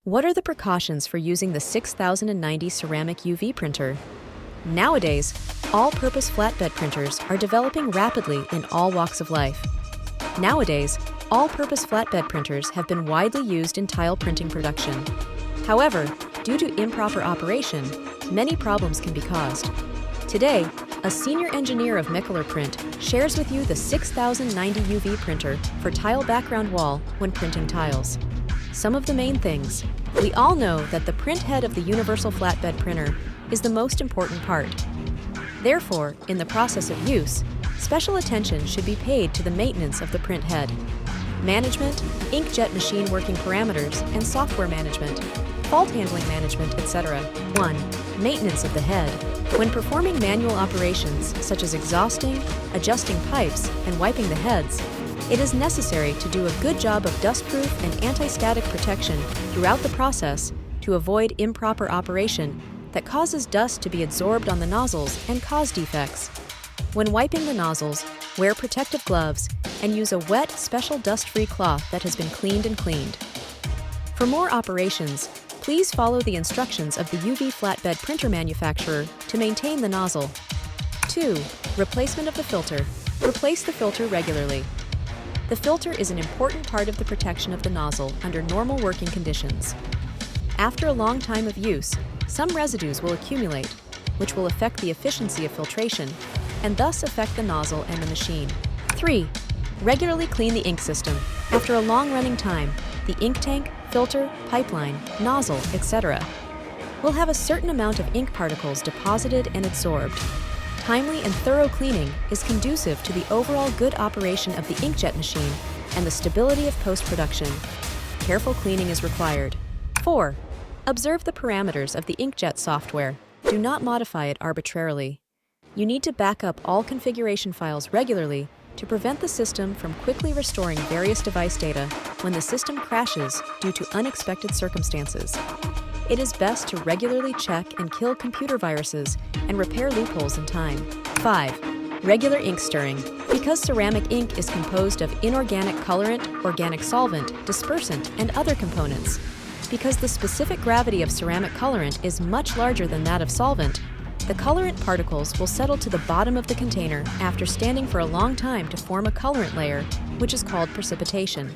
What are the precautions for using the 6090 ceramic UV printer? Nowadays, all-purpose flatbed printers are developing rapidly in all walks of life. Nowadays, all-purpose flatbed printers have been widely used in tile printing production. However, due to improper operation, many problems can be caused. Today, a senior engineer of Micolorprint shares with you the 6090 UV printer for tile background wall when printing tiles. Some of the main things. We all know that the print head of the universal flatbed printer is the most important part. Therefore, in the process of use, special attention should be paid to the maintenance of the print head. Management, inkjet machine working parameters, and software management, fault handling management, etc. 1. Maintenance of the head. When performing manual operations such as exhausting, adjusting pipes, and wiping the heads, it is necessary to do a good job of dustproof and anti-static protection throughout the process to avoid improper operation that causes dust to be adsorbed on the nozzles and cause defects. When wiping the nozzles, wear protective gloves and use a wet, special dust-free cloth that has been cleaned and cleaned. For more operations, please follow the instructions of the UV flatbed printer manufacturer to maintain the nozzle. 2. Replacement of the filter. Replace the filter regularly. The filter is an important part of the protection of the nozzle under normal working conditions. After a long time of use, some residues will accumulate, which will affect the efficiency of filtration and thus affect the nozzle and the machine. 3. Regularly clean the ink system. After a long running time, the ink tank, filter, pipeline, nozzle, etc. will have a certain amount of ink particles deposited and adsorbed. Timely and thorough cleaning is conducive to the overall good operation of the inkjet machine and the stability of post-production. Careful cleaning is required. 4. Observe the parameters of the inkjet software. Do not modify it arbitrarily. You need to back up all configuration files regularly to prevent the system from quickly restoring various device data when the system crashes due to unexpected circumstances. It is best to regularly check and kill computer viruses and repair loopholes in time. 5. Regular ink stirring. Because ceramic ink is composed of inorganic colorant, organic solvent, dispersant, and other components. Because the specific gravity of ceramic colorant is much larger than that of solvent, the colorant particles will settle to the bottom of the container after standing for a long time to form a colorant layer, which is called precipitation.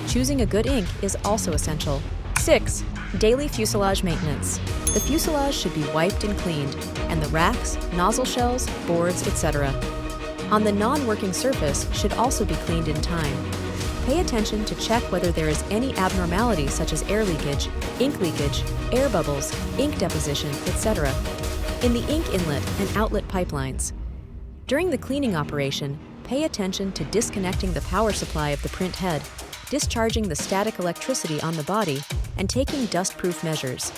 Choosing a good ink is also essential. 6. Daily fuselage maintenance. The fuselage should be wiped and cleaned, and the racks, nozzle shells, boards, etc. on the non-working surface should also be cleaned in time. Pay attention to check whether there is any abnormality such as air leakage, ink leakage, air bubbles, ink deposition, etc. in the ink inlet and outlet pipelines. During the cleaning operation, pay attention to disconnecting the power supply of the print head, discharging the static electricity on the body, and taking dust-proof measures.